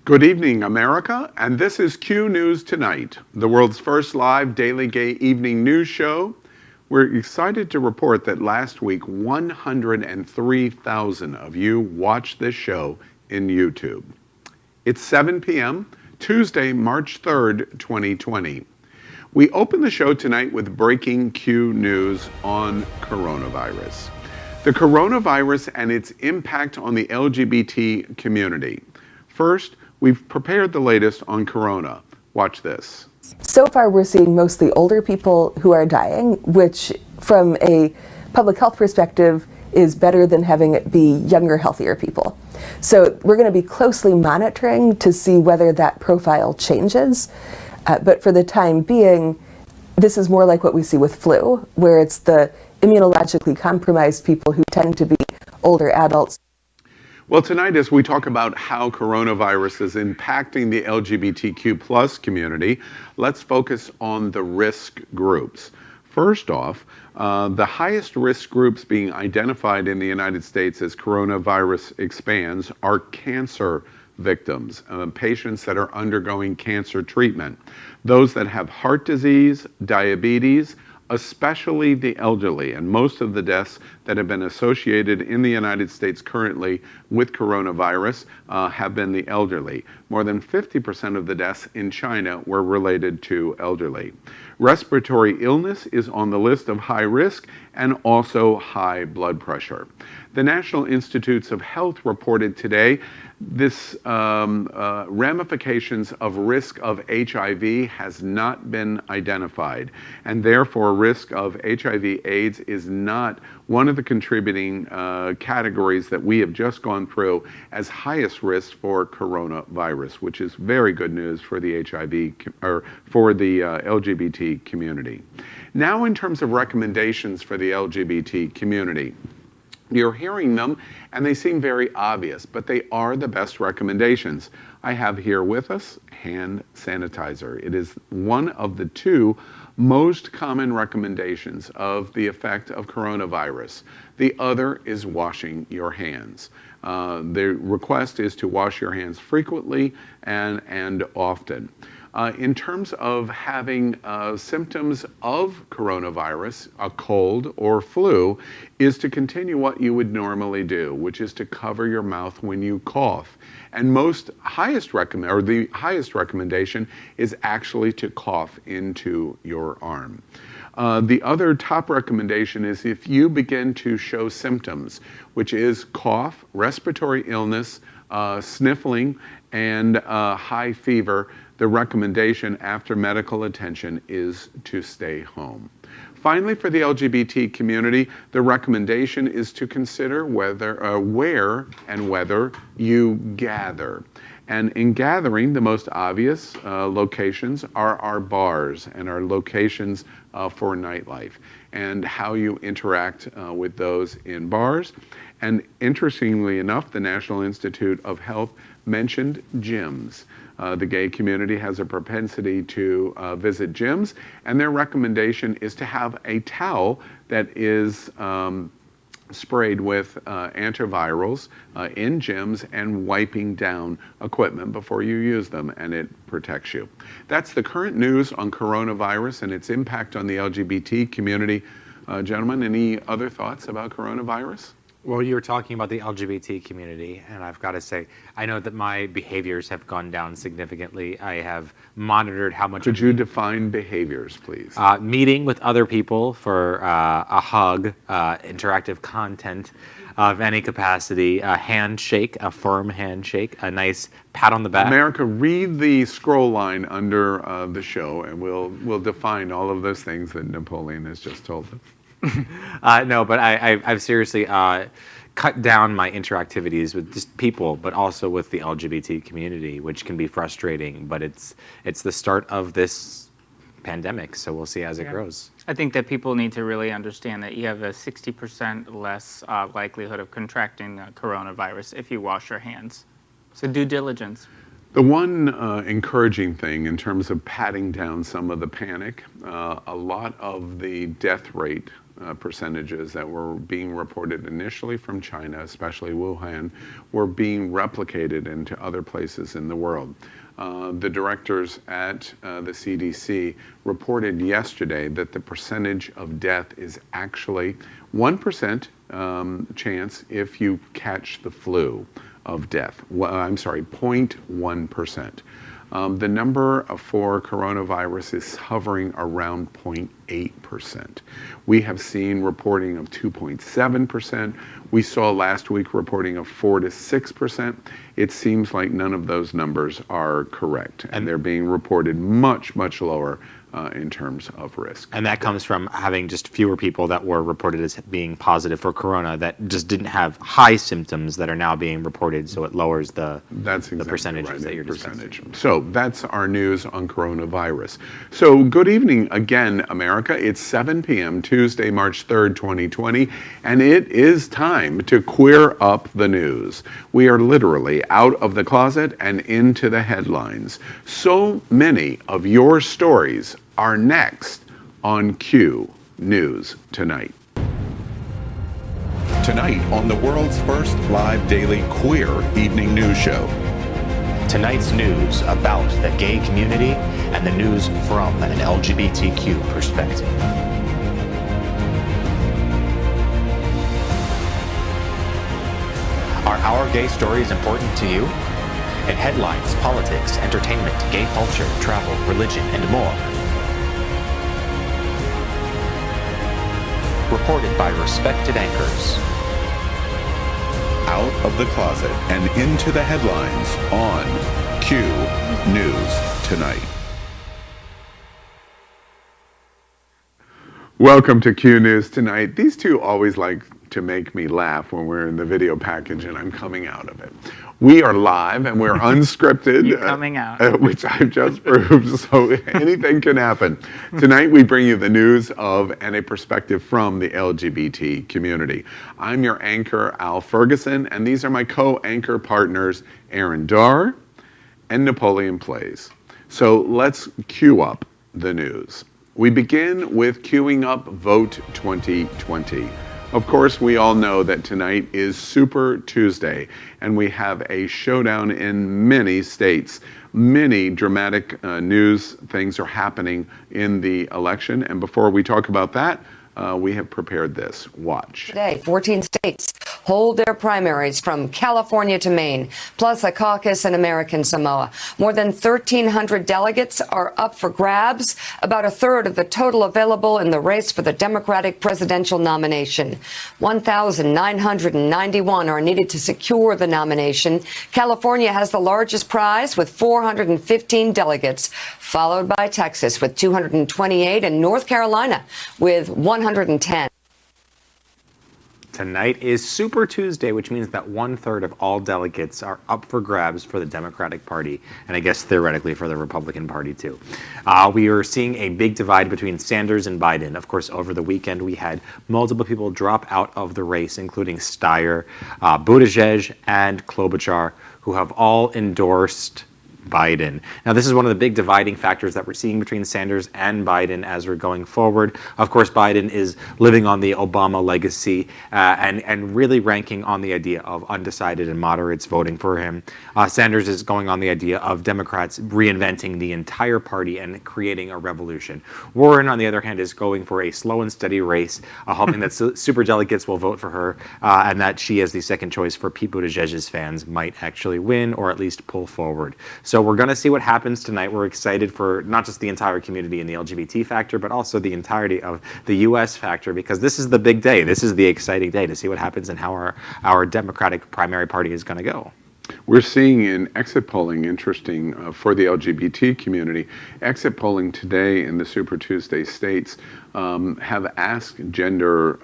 Good evening, America, and this is Q News Tonight, the world's first live daily gay evening news show. We're excited to report that last week, 103,000 of you watched this show in YouTube. It's 7 p.m., Tuesday, March 3rd, 2020. We open the show tonight with breaking Q News on coronavirus. The coronavirus and its impact on the LGBT community. First, we've prepared the latest on corona. Watch this. So far, we're seeing mostly older people who are dying, which from a public health perspective is better than having it be younger, healthier people. So we're going to be closely monitoring to see whether that profile changes. But for the time being, this is more like what we see with flu, where it's the immunologically compromised people who tend to be older adults. Well, tonight, as we talk about how coronavirus is impacting the LGBTQ plus community, let's focus on the risk groups. First off, the highest risk groups being identified in the United States as coronavirus expands are cancer victims, patients that are undergoing cancer treatment, those that have heart disease, diabetes, especially the elderly, and most of the deaths that have been associated in the United States currently with coronavirus have been the elderly. More than 50% of the deaths in China were related to elderly. Respiratory illness is on the list of high risk and also high blood pressure. The National Institutes of Health reported today this ramifications of risk of HIV has not been identified, and therefore risk of HIV/AIDS is not one of the contributing categories that we have just gone through as highest risk for coronavirus, which is very good news for the HIV or for the LGBT community. Now, in terms of recommendations for the LGBT community, you're hearing them, and they seem very obvious, but they are the best recommendations. I have here with us hand sanitizer. It is one of the two most common recommendations of the effect of coronavirus. The other is washing your hands. The request is to wash your hands frequently and often. In terms of having symptoms of coronavirus, a cold or flu, is to continue what you would normally do, which is to cover your mouth when you cough. And the highest recommendation is actually to cough into your arm. The other top recommendation is if you begin to show symptoms, which is cough, respiratory illness, sniffling, and high fever, the recommendation after medical attention is to stay home. Finally, for the LGBT community, the recommendation is to consider where and whether you gather. And in gathering, the most obvious locations are our bars and our locations for nightlife, and how you interact with those in bars. And interestingly enough, the National Institute of Health mentioned gyms. The gay community has a propensity to visit gyms, and their recommendation is to have a towel that is sprayed with antivirals in gyms and wiping down equipment before you use them, and it protects you. That's the current news on coronavirus and its impact on the LGBT community. Gentlemen, any other thoughts about coronavirus? Well, you were talking about the LGBT community, and I've got to say, I know that my behaviors have gone down significantly. I have monitored how much... Could you define behaviors, please? Meeting with other people for a hug, interactive content of any capacity, a handshake, a firm handshake, a nice pat on the back. America, read the scroll line under the show, and we'll define all of those things that Napoleon has just told us. No, but I've seriously cut down my interactivities with just people, but also with the LGBT community, which can be frustrating. But it's the start of this pandemic, so we'll see as it grows. I think that people need to really understand that you have a 60% less likelihood of contracting coronavirus if you wash your hands. So due diligence. The one encouraging thing in terms of patting down some of the panic, a lot of the death rate percentages that were being reported initially from China, especially Wuhan, were being replicated into other places in the world. The directors at the CDC reported yesterday that the percentage of death is actually 1% chance if you catch the flu of death. Well, I'm sorry, 0.1%. The number for coronavirus is hovering around 0.8%. We have seen reporting of 2.7%. We saw last week reporting of 4 to 6%. It seems like none of those numbers are correct, and they're being reported much, much lower in terms of risk. And that comes from having just fewer people that were reported as being positive for corona that just didn't have high symptoms that are now being reported, so it lowers the percentages right, that you're discussing. So that's our news on coronavirus. So good evening again, America. It's 7 p.m. Tuesday, March 3rd, 2020, and it is time to queer up the news. We are literally out of the closet and into the headlines. So many of your stories are next on Q News Tonight. Tonight on the world's first live daily queer evening news show. Tonight's news about the gay community and the news from an LGBTQ perspective. Are our gay stories important to you? In headlines, politics, entertainment, gay culture, travel, religion, and more. Reported by respected anchors. Out of the closet and into the headlines on Q News Tonight. Welcome to Q News Tonight. These two always like to make me laugh when we're in the video package and I'm coming out of it. We are live and we're unscripted. You're coming out. Which I've just proved, so anything can happen. Tonight we bring you the news of and a perspective from the LGBT community. I'm your anchor, Al Ferguson, and these are my co-anchor partners, Aaron Darr and Napoleon Plays. So let's queue up the news. We begin with queuing up Vote 2020. Of course, we all know that tonight is Super Tuesday, and we have a showdown in many states. Many dramatic news things are happening in the election, and before we talk about that, we have prepared this. Watch. Today, 14 states hold their primaries from California to Maine, plus a caucus in American Samoa. More than 1,300 delegates are up for grabs, about a third of the total available in the race for the Democratic presidential nomination. 1,991 are needed to secure the nomination. California has the largest prize with 415 delegates, followed by Texas with 228 and North Carolina with 110. Tonight is Super Tuesday, which means that 1/3 of all delegates are up for grabs for the Democratic Party, and I guess theoretically for the Republican Party too. We are seeing a big divide between Sanders and Biden. Of course, over the weekend we had multiple people drop out of the race, including Steyer, Buttigieg, and Klobuchar, who have all endorsed Biden. Now, this is one of the big dividing factors that we're seeing between Sanders and Biden as we're going forward. Of course, Biden is living on the Obama legacy and really ranking on the idea of undecided and moderates voting for him. Sanders is going on the idea of Democrats reinventing the entire party and creating a revolution. Warren, on the other hand, is going for a slow and steady race, hoping that super delegates will vote for her and that she, as the second choice for Pete Buttigieg's fans, might actually win or at least pull forward. So we're going to see what happens tonight. We're excited for not just the entire community in the LGBT factor, but also the entirety of the U.S. factor, because this is the big day. This is the exciting day to see what happens and how our Democratic primary party is going to go. We're seeing in exit polling, interesting for the LGBT community, exit polling today in the Super Tuesday states have asked gender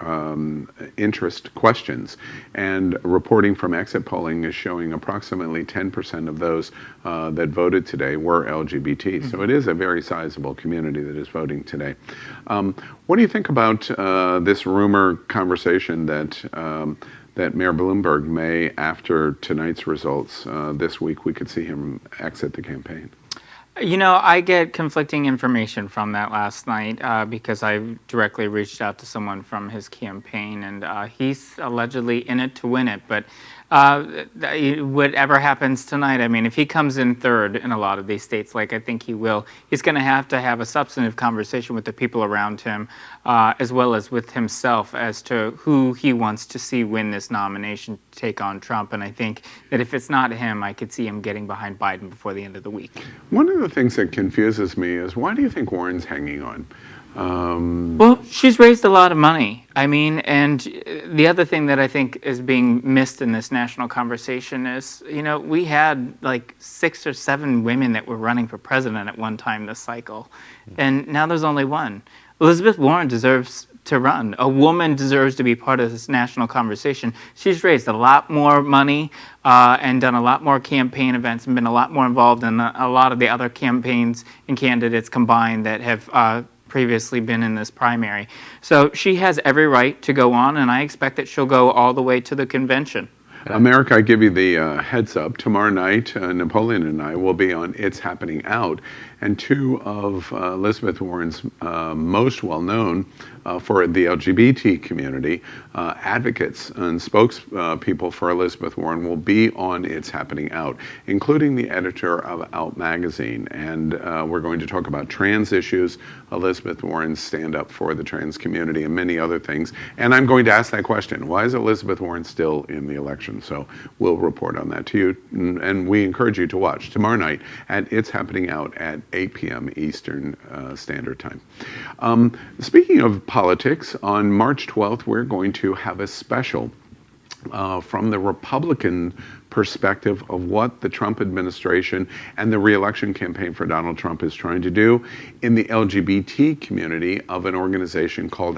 interest questions, and reporting from exit polling is showing approximately 10% of those that voted today were LGBT. Mm-hmm. So it is a very sizable community that is voting today. What do you think about this rumor conversation that Mayor Bloomberg may, after tonight's results this week, we could see him exit the campaign? You know, I get conflicting information from that last night because I directly reached out to someone from his campaign, and he's allegedly in it to win it. But whatever happens tonight, I mean, if he comes in third in a lot of these states, like I think he will, he's going to have a substantive conversation with the people around him, as well as with himself, as to who he wants to see win this nomination to take on Trump. And I think that if it's not him, I could see him getting behind Biden before the end of the week. One of the things that confuses me is, why do you think Warren's hanging on? Well, she's raised a lot of money. I mean, and the other thing that I think is being missed in this national conversation is, you know, we had like 6 or 7 women that were running for president at one time this cycle, and now there's only one. Elizabeth Warren deserves to run. A woman deserves to be part of this national conversation. She's raised a lot more money and done a lot more campaign events and been a lot more involved in a lot of the other campaigns and candidates combined that have previously been in this primary. So she has every right to go on, and I expect that she'll go all the way to the convention. America, I give you the heads up. Tomorrow night, Napoleon and I will be on It's Happening Out, and 2 of Elizabeth Warren's most well-known for the LGBT community advocates and spokespeople for Elizabeth Warren will be on It's Happening Out, including the editor of Out magazine. And we're going to talk about trans issues, Elizabeth Warren's stand up for the trans community, and many other things. And I'm going to ask that question: why is Elizabeth Warren still in the election? So we'll report on that to you, and we encourage you to watch tomorrow night at It's Happening Out at 8 p.m. Eastern Standard Time. Speaking of politics, on March 12th, we're going to have a special from the Republican perspective of what the Trump administration and the re-election campaign for Donald Trump is trying to do in the LGBT community of an organization called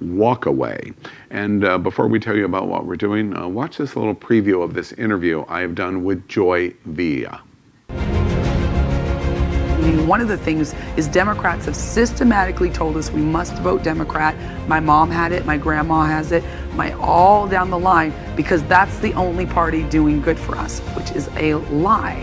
#Walkaway. And before we tell you about what we're doing, watch this little preview of this interview I have done with Joy Villa. I mean, one of the things is Democrats have systematically told us we must vote Democrat. My mom had it, my grandma has it, all down the line, because that's the only party doing good for us, which is a lie.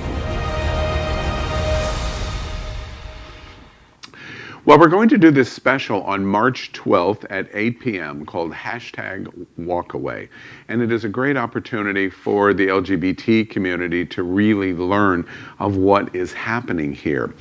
Well, we're going to do this special on March 12th at 8 p.m. called #Walkaway. And it is a great opportunity for the LGBT community to really learn of what is happening here.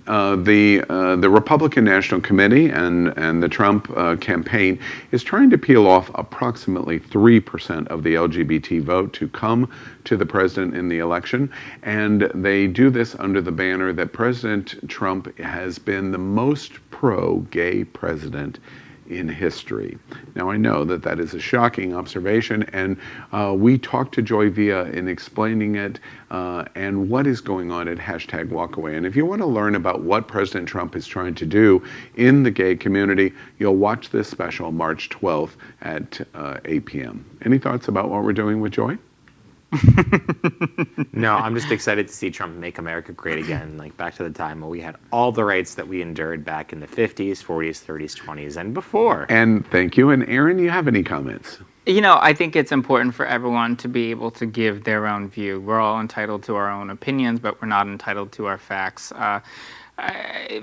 The Republican National Committee and the Trump campaign is trying to peel off approximately 3% of the LGBT vote to come to the president in the election. And they do this under the banner that President Trump has been the most pro-gay president in history. Now, I know that that is a shocking observation, and we talked to Joy Villa in explaining it and what is going on at #Walkaway. And if you want to learn about what President Trump is trying to do in the gay community, you'll watch this special March 12th at 8 p.m. Any thoughts about what we're doing with Joy? No, I'm just excited to see Trump make America great again, like back to the time where we had all the rights that we endured back in the 50s, 40s, 30s, 20s, and before. And thank you. And Aaron, you have any comments? You know, I think it's important for everyone to be able to give their own view. We're all entitled to our own opinions, but we're not entitled to our facts.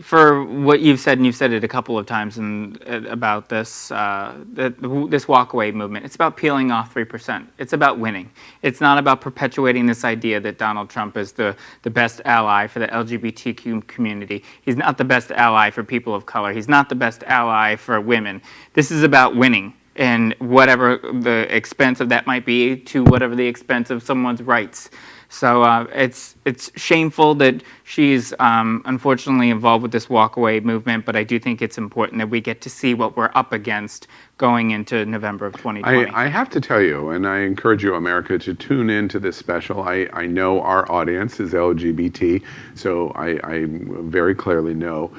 For what you've said, and you've said it a couple of times about this this walkaway movement, it's about peeling off 3%. It's about winning. It's not about perpetuating this idea that Donald Trump is the best ally for the LGBTQ community. He's not the best ally for people of color. He's not the best ally for women. This is about winning, and whatever the expense of that might be, to whatever the expense of someone's rights. So it's shameful that she's unfortunately involved with this walkaway movement, but I do think it's important that we get to see what we're up against going into November of 2020. I have to tell you, and I encourage you, America, to tune into this special. I know our audience is LGBT, so I very clearly know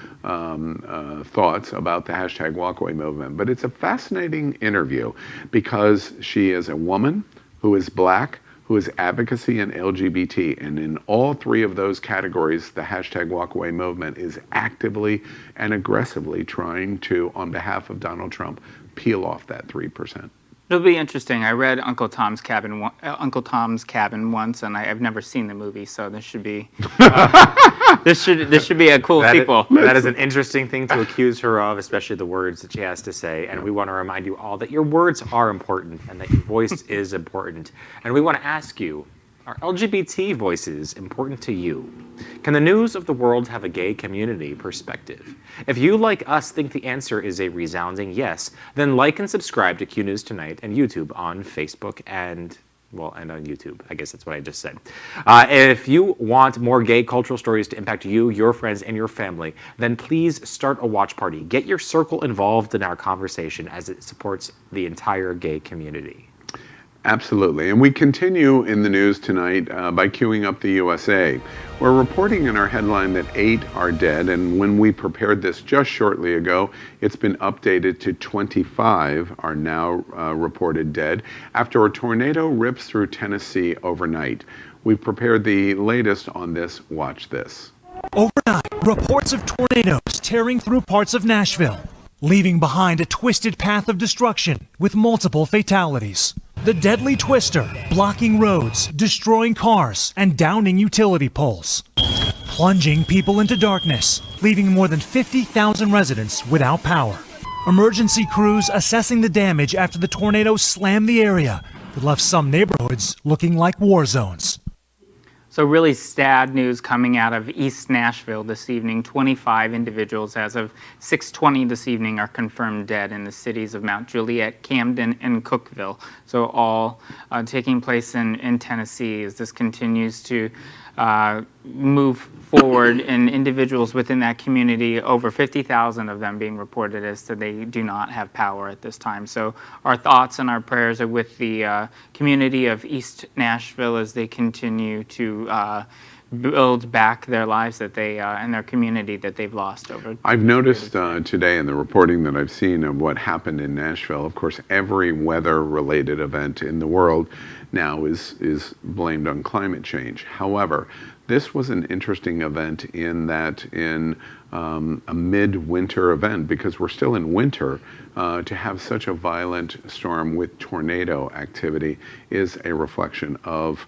thoughts about the #Walkaway movement. But it's a fascinating interview because she is a woman who is black, who is advocacy and LGBT. And in all 3 of those categories, the #Walkaway movement is actively and aggressively trying to, on behalf of Donald Trump, peel off that 3%. It'll be interesting. I read Uncle Tom's Cabin once, and I've never seen the movie, so this should be this should be a cool sequel. That is an interesting thing to accuse her of, especially the words that she has to say. And we want to remind you all that your words are important and that your voice is important. And we want to ask you, are LGBT voices important to you? Can the news of the world have a gay community perspective? If you, like us, think the answer is a resounding yes, then like and subscribe to Q News Tonight and YouTube on Facebook and on YouTube. I guess that's what I just said. If you want more gay cultural stories to impact you, your friends, and your family, then please start a watch party. Get your circle involved in our conversation as it supports the entire gay community. Absolutely. And we continue in the news tonight by queuing up the USA. We're reporting in our headline that 8 are dead, and when we prepared this just shortly ago, it's been updated to 25 are now reported dead after a tornado rips through Tennessee overnight. We've prepared the latest on this. Watch this. Overnight, reports of tornadoes tearing through parts of Nashville, leaving behind a twisted path of destruction with multiple fatalities. The deadly twister blocking roads, destroying cars, and downing utility poles, plunging people into darkness, leaving more than 50,000 residents without power. Emergency crews assessing the damage after the tornado slammed the area that left some neighborhoods looking like war zones. So really sad news coming out of East Nashville this evening. 25 individuals as of 6:20 this evening are confirmed dead in the cities of Mount Juliet, Camden, and Cookeville. So all taking place in Tennessee as this continues to move forward, and individuals within that community, over 50,000 of them being reported as to they do not have power at this time. So our thoughts and our prayers are with the community of East Nashville as they continue to build back their lives that they and their community that they've lost over. I've noticed today in the reporting that I've seen of what happened in Nashville, of course, every weather-related event in the world now is blamed on climate change. However, this was an interesting event in that in a midwinter event, because we're still in winter, to have such a violent storm with tornado activity is a reflection of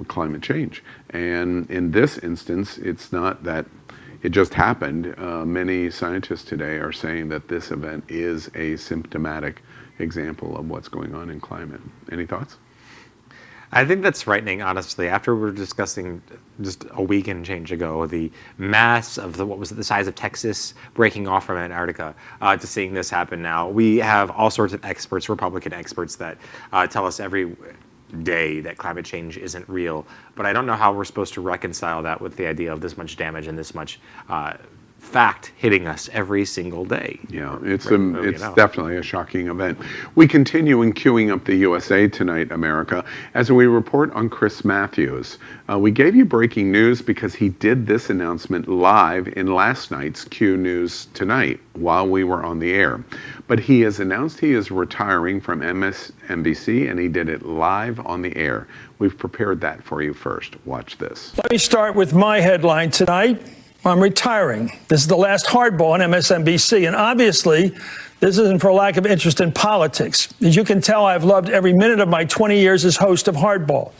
climate change. And in this instance, it's not that it just happened. Many scientists today are saying that this event is a symptomatic example of what's going on in climate. Any thoughts? I think that's frightening, honestly. After we were discussing just a week and change ago the mass of the size of Texas breaking off from Antarctica, to seeing this happen now. We have all sorts of experts, Republican experts, that tell us every day that climate change isn't real. But I don't know how we're supposed to reconcile that with the idea of this much damage and this much fact hitting us every single day. Yeah, it's definitely a shocking event. We continue in queuing up the USA tonight, America, as we report on Chris Matthews. We gave you breaking news because he did this announcement live in last night's Q News Tonight while we were on the air. But he has announced he is retiring from MSNBC, and he did it live on the air. We've prepared that for you first. Watch this. Let me start with my headline tonight. I'm retiring. This is the last hardball on MSNBC, and obviously, this isn't for lack of interest in politics. As you can tell, I've loved every minute of my 20 years as host of Hardball.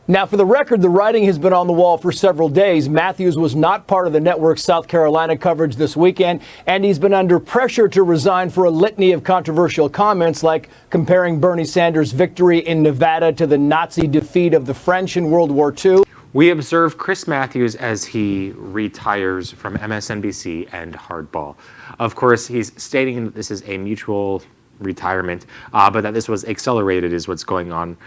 Now, for the record, the writing has been on the wall for several days. Matthews was not part of the network's South Carolina coverage this weekend, and he's been under pressure to resign for a litany of controversial comments, like comparing Bernie Sanders' victory in Nevada to the Nazi defeat of the French in World War II. We observe Chris Matthews as he retires from MSNBC and Hardball. Of course, he's stating that this is a mutual retirement, but that this was accelerated is what's going on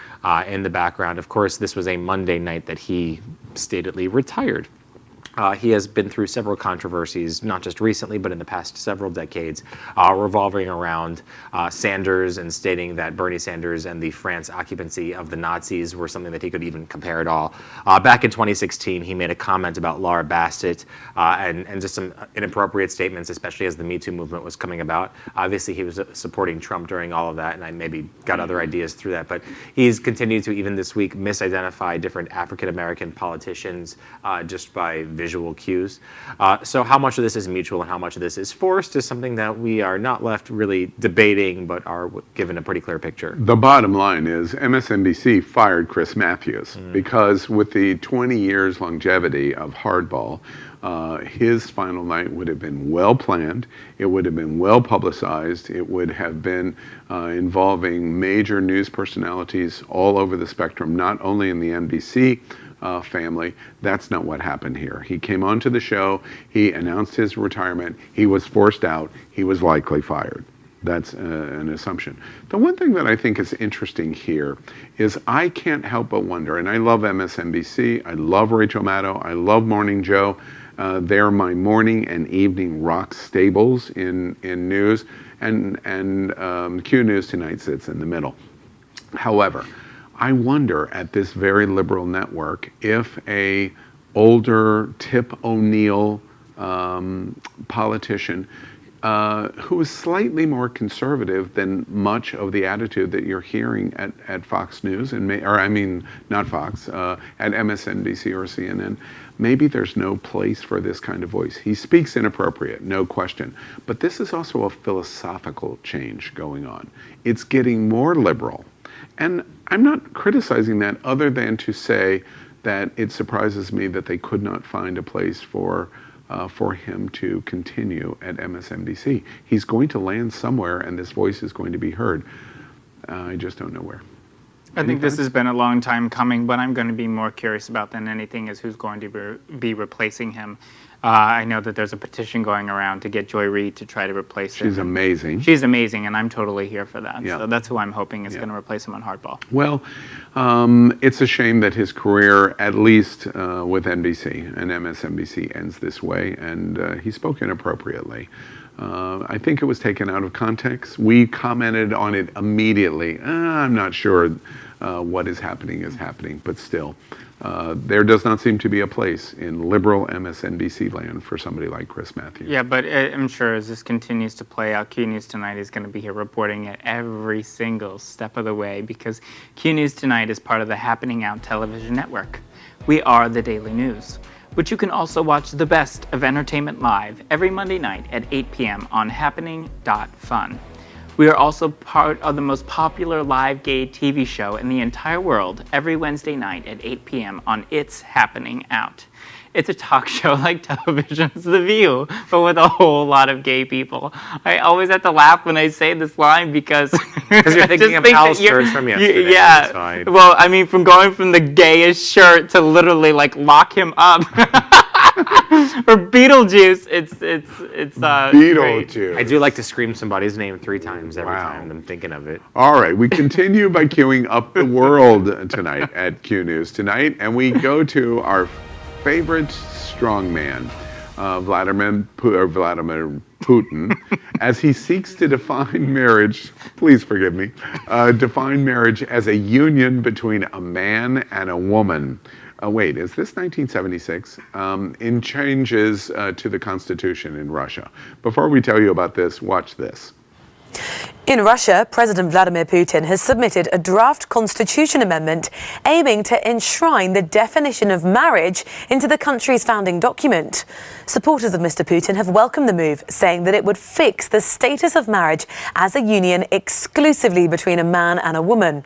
in the background. Of course, this was a Monday night that he statedly retired. He has been through several controversies, not just recently, but in the past several decades, revolving around Sanders and stating that Bernie Sanders and the France occupancy of the Nazis were something that he could even compare at all. Back in 2016, he made a comment about Laura Bassett and just some inappropriate statements, especially as the Me Too movement was coming about. Obviously, he was supporting Trump during all of that, and I maybe got other ideas through that. But he's continued to, even this week, misidentify different African-American politicians just by visual cues. So how much of this is mutual and how much of this is forced is something that we are not left really debating, but are given a pretty clear picture. The bottom line is MSNBC fired Chris Matthews because with the 20 years longevity of Hardball, his final night would have been well planned, it would have been well publicized, it would have been involving major news personalities all over the spectrum, not only in the NBC family. That's not what happened here. He came onto the show, he announced his retirement, he was forced out, he was likely fired. That's an assumption. The one thing that I think is interesting here is I can't help but wonder, and I love MSNBC, I love Rachel Maddow, I love Morning Joe. They're my morning and evening rock stables in news, and Q News Tonight sits in the middle. However, I wonder at this very liberal network if a older Tip O'Neill politician who is slightly more conservative than much of the attitude that you're hearing at Fox News, not Fox, at MSNBC or CNN, maybe there's no place for this kind of voice. He speaks inappropriate, no question. But this is also a philosophical change going on. It's getting more liberal. And I'm not criticizing that other than to say that it surprises me that they could not find a place for him to continue at MSNBC. He's going to land somewhere and this voice is going to be heard. I just don't know where. I think this has been a long time coming, but I'm going to be more curious about than anything is who's going to be replacing him. I know that there's a petition going around to get Joy Reid to try to replace him. She's amazing. She's amazing, and I'm totally here for that. Yeah. So that's who I'm hoping is going to replace him on Hardball. Well, it's a shame that his career, at least with NBC and MSNBC, ends this way, and he spoke inappropriately. I think it was taken out of context. We commented on it immediately. I'm not sure what is happening, but still. There does not seem to be a place in liberal MSNBC land for somebody like Chris Matthews. Yeah, but I'm sure as this continues to play out, Q News Tonight is going to be here reporting it every single step of the way because Q News Tonight is part of the Happening Out television network. We are the Daily News, but you can also watch the best of entertainment live every Monday night at 8 p.m. on happening.fun. We are also part of the most popular live gay TV show in the entire world every Wednesday night at 8 p.m. on It's Happening Out. It's a talk show like television's The View, but with a whole lot of gay people. I always have to laugh when I say this line because you're thinking of Hal's shirts from yesterday. Yeah. Well, I mean, from going from the gayest shirt to literally like lock him up. Or Beetlejuice, it's Beetlejuice. Great. I do like to scream somebody's name 3 times every time I'm thinking of it. All right, we continue by queuing up the world tonight at Q News Tonight, and we go to our favorite strongman, Vladimir Putin, as he seeks to define marriage, please forgive me, define marriage as a union between a man and a woman. Wait, is this 1976? In changes to the Constitution in Russia. Before we tell you about this, watch this. In Russia, President Vladimir Putin has submitted a draft constitution amendment aiming to enshrine the definition of marriage into the country's founding document. Supporters of Mr. Putin have welcomed the move, saying that it would fix the status of marriage as a union exclusively between a man and a woman.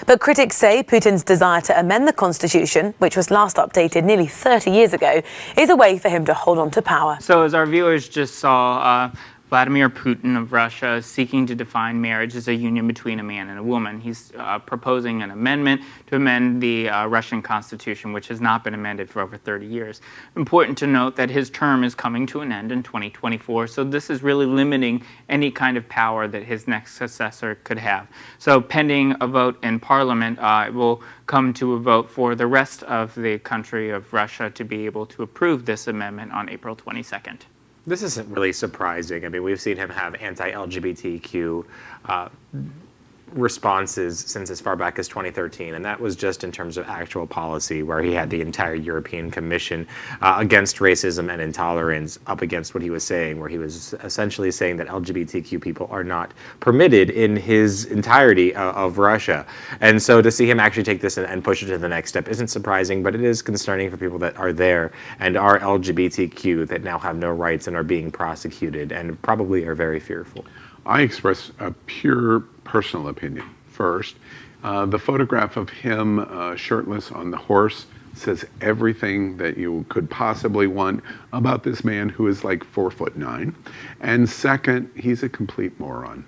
But critics say Putin's desire to amend the constitution, which was last updated nearly 30 years ago, is a way for him to hold on to power. So as our viewers just saw, Vladimir Putin of Russia seeking to define marriage as a union between a man and a woman. He's proposing an amendment to amend the Russian constitution, which has not been amended for over 30 years. Important to note that his term is coming to an end in 2024, so this is really limiting any kind of power that his next successor could have. So pending a vote in parliament, it will come to a vote for the rest of the country of Russia to be able to approve this amendment on April 22nd. This isn't really surprising. I mean, we've seen him have anti-LGBTQ responses since as far back as 2013, and that was just in terms of actual policy, where he had the entire European Commission against racism and intolerance up against what he was saying, where he was essentially saying that LGBTQ people are not permitted in his entirety of Russia. And so to see him actually take this and push it to the next step isn't surprising, but it is concerning for people that are there and are LGBTQ that now have no rights and are being prosecuted and probably are very fearful. I express a pure personal opinion first. The photograph of him shirtless on the horse says everything that you could possibly want about this man who is like 4'9". And second, he's a complete moron.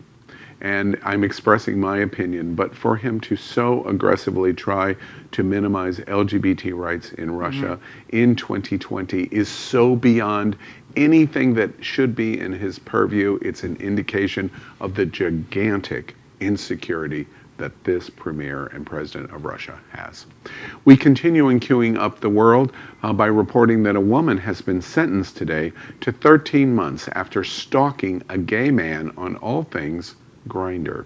And I'm expressing my opinion, but for him to so aggressively try to minimize LGBT rights in Russia in 2020 is so beyond anything that should be in his purview. It's an indication of the gigantic insecurity that this premier and president of Russia has. We continue in queuing up the world by reporting that a woman has been sentenced today to 13 months after stalking a gay man on all things Grindr.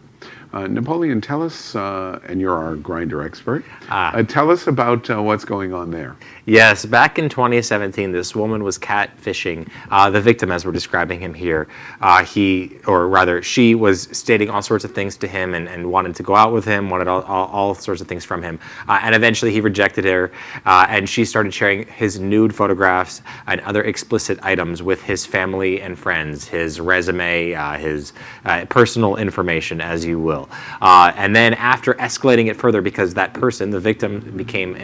Napoleon, tell us, and you're our Grindr expert, tell us about what's going on there. Yes, back in 2017, this woman was catfishing the victim, as we're describing him here. She was stating all sorts of things to him and wanted to go out with him, wanted all sorts of things from him. And eventually he rejected her, and she started sharing his nude photographs and other explicit items with his family and friends, his resume, his personal information, as you will. And then after escalating it further, because that person, the victim, became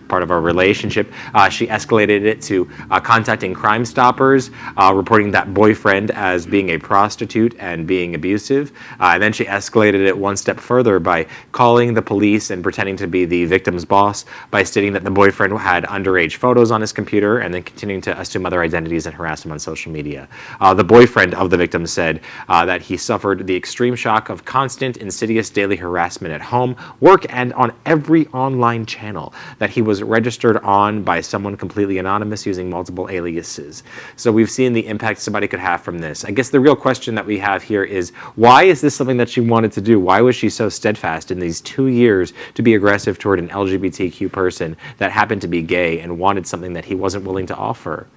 part of our relationship, she escalated it to contacting Crime Stoppers, reporting that boyfriend as being a prostitute and being abusive. And then she escalated it one step further by calling the police and pretending to be the victim's boss by stating that the boyfriend had underage photos on his computer, and then continuing to assume other identities and harass him on social media. The boyfriend of the victim said that he suffered the extreme shock of constant, insidious daily harassment at home, work, and on every online channel that he was registered on by someone completely anonymous using multiple aliases. So we've seen the impact somebody could have from this. I guess the real question that we have here is, why is this something that she wanted to do? Why was she so steadfast in these 2 years to be aggressive toward an LGBTQ person that happened to be gay and wanted something that he wasn't willing to offer?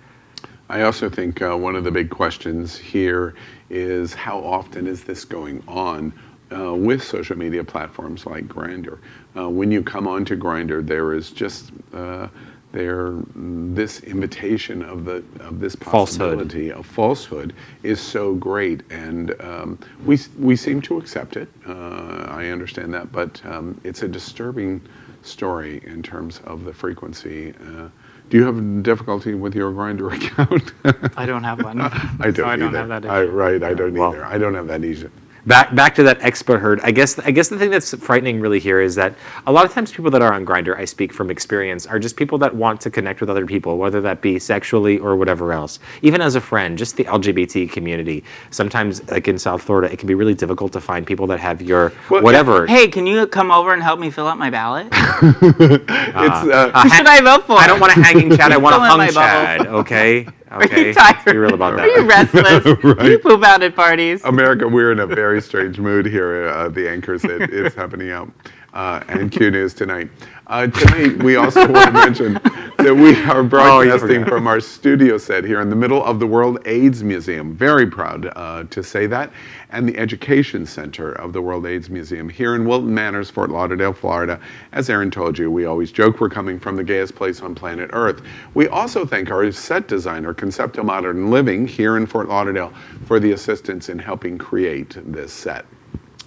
I also think one of the big questions here is, how often is this going on with social media platforms like Grindr? When you come onto Grindr, there is just this invitation of this possibility of falsehood is so great, and we seem to accept it. I understand that, but it's a disturbing story in terms of the frequency. Do you have difficulty with your Grindr account? I don't have one. I don't so I don't either. have that. I don't either. I don't have that either. Back to that expert herd. I guess the thing that's frightening really here is that a lot of times people that are on Grindr, I speak from experience, are just people that want to connect with other people, whether that be sexually or whatever else. Even as a friend, just the LGBT community. Sometimes, like in South Florida, it can be really difficult to find people that have your whatever. Hey, can you come over and help me fill out my ballot? Who should I vote for? I don't want a hanging Chad. I want a Fill in hung my Chad. bubble. Okay. Are you tired? Be real about that. Are you restless? Right. You poop out at parties. America, we're in a very strange mood here. The anchors, it's happening out. And Q News tonight. Tonight, we also want to mention that we are broadcasting from our studio set here in the middle of the World AIDS Museum. Very proud to say that. And the Education Center of the World AIDS Museum here in Wilton Manors, Fort Lauderdale, Florida. As Aaron told you, we always joke we're coming from the gayest place on planet Earth. We also thank our set designer, Concepto Modern Living, here in Fort Lauderdale, for the assistance in helping create this set.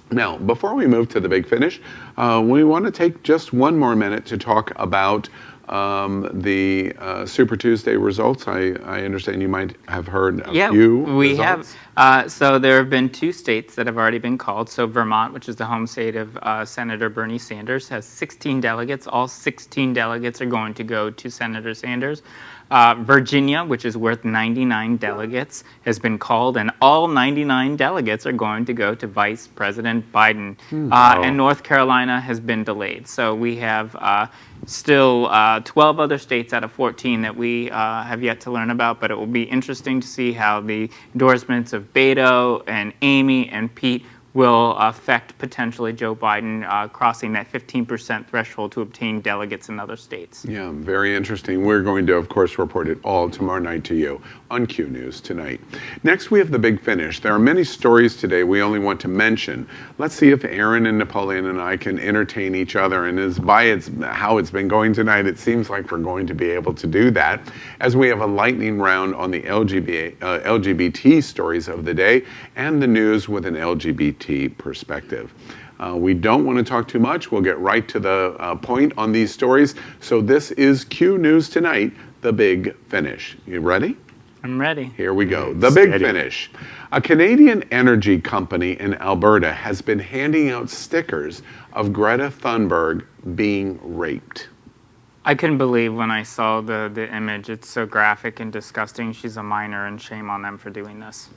Now, before we move to the big finish, we want to take just one more minute to talk about the Super Tuesday results. I understand you might have heard a few we results. have. So there have been 2 states that have already been called. So Vermont, which is the home state of Senator Bernie Sanders, has 16 delegates. All 16 delegates are going to go to Senator Sanders. Virginia, which is worth 99 delegates, has been called, and all 99 delegates are going to go to Vice President Biden. And North Carolina has been delayed. So we have still 12 other states out of 14 that we have yet to learn about, but it will be interesting to see how the endorsements of Beto and Amy and Pete will affect potentially Joe Biden crossing that 15% threshold to obtain delegates in other states. Yeah, very interesting. We're going to, of course, report it all tomorrow night to you on Q News Tonight. Next, we have the big finish. There are many stories today we only want to mention. Let's see if Aaron and Napoleon and I can entertain each other. And how it's been going tonight, it seems like we're going to be able to do that, as we have a lightning round on the LGBT stories of the day and the news with an LGBT perspective. We don't want to talk too much. We'll get right to the point on these stories. So this is Q News Tonight, the big finish. You ready? I'm ready. Here we go. The big finish. A Canadian energy company in Alberta has been handing out stickers of Greta Thunberg being raped. I couldn't believe when I saw the image. It's so graphic and disgusting. She's a minor, and shame on them for doing this.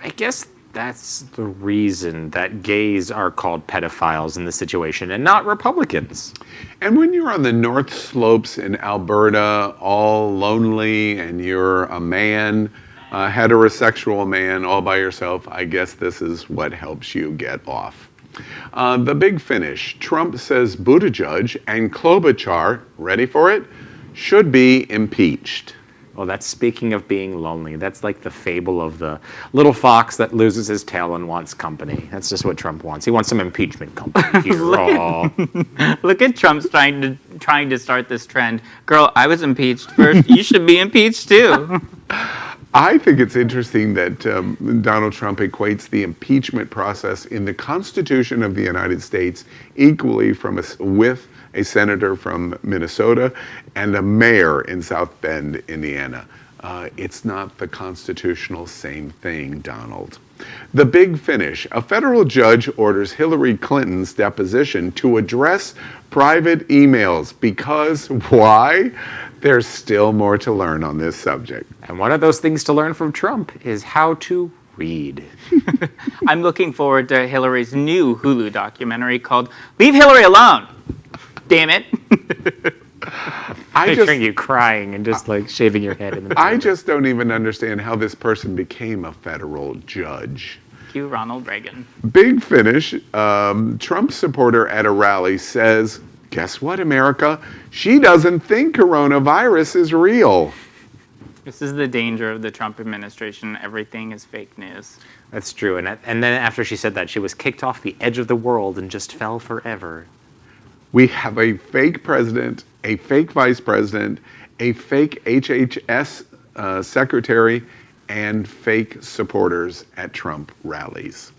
I guess that's the reason that gays are called pedophiles in this situation and not Republicans. And when you're on the North Slopes in Alberta, all lonely, and you're a man, a heterosexual man, all by yourself, I guess this is what helps you get off. The big finish. Trump says Buttigieg and Klobuchar, ready for it, should be impeached. Well, that's speaking of being lonely. That's like the fable of the little fox that loses his tail and wants company. That's just what Trump wants. He wants some impeachment company. Look at Trump's trying to start this trend. Girl, I was impeached first. You should be impeached too. I think it's interesting that Donald Trump equates the impeachment process in the Constitution of the United States equally with a senator from Minnesota and a mayor in South Bend, Indiana. It's not the constitutional same thing, Donald. The big finish. A federal judge orders Hillary Clinton's deposition to address private emails because why? There's still more to learn on this subject. And one of those things to learn from Trump is how to read. I'm looking forward to Hillary's new Hulu documentary called Leave Hillary Alone. Damn it. Picturing you crying and just like shaving your head in the middle. I just don't even understand how this person became a federal judge. Cue Ronald Reagan. Big finish. Trump supporter at a rally says, guess what, America? She doesn't think coronavirus is real. This is the danger of the Trump administration. Everything is fake news. That's true. And then after she said that, she was kicked off the edge of the world and just fell forever. We have a fake president, a fake vice president, a fake HHS secretary, and fake supporters at Trump rallies.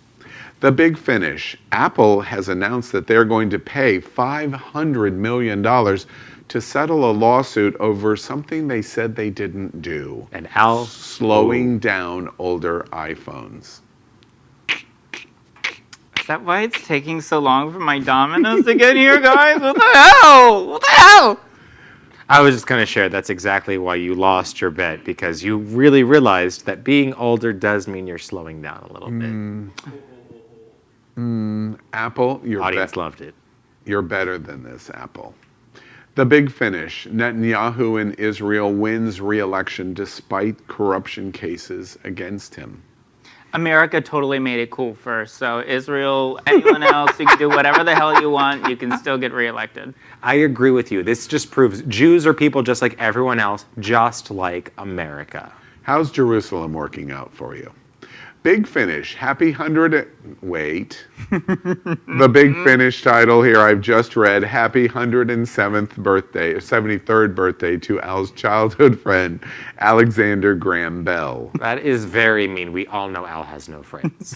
The big finish. Apple has announced that they're going to pay $500 million to settle a lawsuit over something they said they didn't do. And slowing down older iPhones. Is that why it's taking so long for my dominoes to get here, guys? What the hell? What the hell? I was just going to share that's exactly why you lost your bet, because you really realized that being older does mean you're slowing down a little bit. Apple, audience loved it. You're better than this, Apple. The big finish. Netanyahu in Israel wins re-election despite corruption cases against him. America totally made it cool first. So Israel, anyone else, you can do whatever the hell you want. You can still get reelected. I agree with you. This just proves Jews are people just like everyone else, just like America. How's Jerusalem working out for you? Big finish. Happy 100. Wait. The big finish title here I've just read. Happy 107th birthday, 73rd birthday to Al's childhood friend, Alexander Graham Bell. That is very mean. We all know Al has no friends.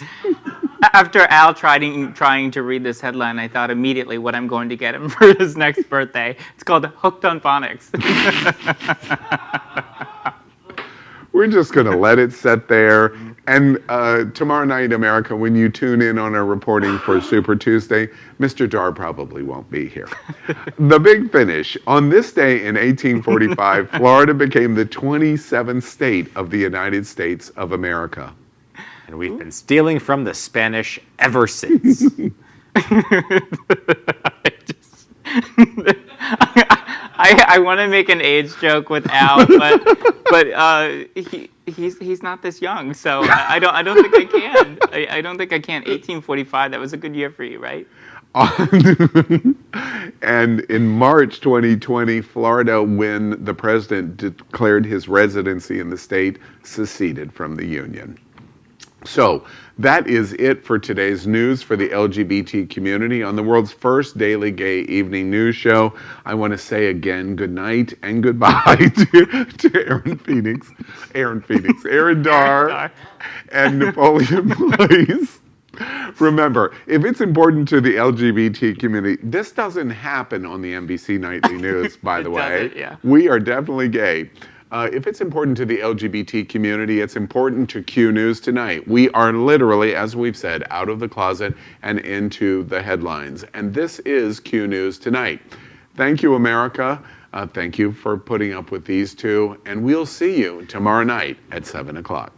After Al trying to read this headline, I thought immediately what I'm going to get him for his next birthday. It's called Hooked on Phonics. We're just going to let it sit there. And tomorrow night, America, when you tune in on our reporting for Super Tuesday, Mr. Dar probably won't be here. The big finish. On this day in 1845, Florida became the 27th state of the United States of America. And we've been stealing from the Spanish ever since. I I want to make an age joke with Al, but he's not this young, so I don't think I can. I don't think I can. 1845. That was a good year for you, right? And in March 2020, Florida, when the president declared his residency in the state, seceded from the union. So that is it for today's news for the LGBT community on the world's first daily gay evening news show. I want to say again good night and goodbye to Aaron Dar, and Napoleon Blaze. Remember, if it's important to the LGBT community, this doesn't happen on the NBC Nightly News, by the way. Yeah. We are definitely gay. If it's important to the LGBT community, it's important to Q News Tonight. We are literally, as we've said, out of the closet and into the headlines. And this is Q News Tonight. Thank you, America. Thank you for putting up with these two. And we'll see you tomorrow night at 7 o'clock.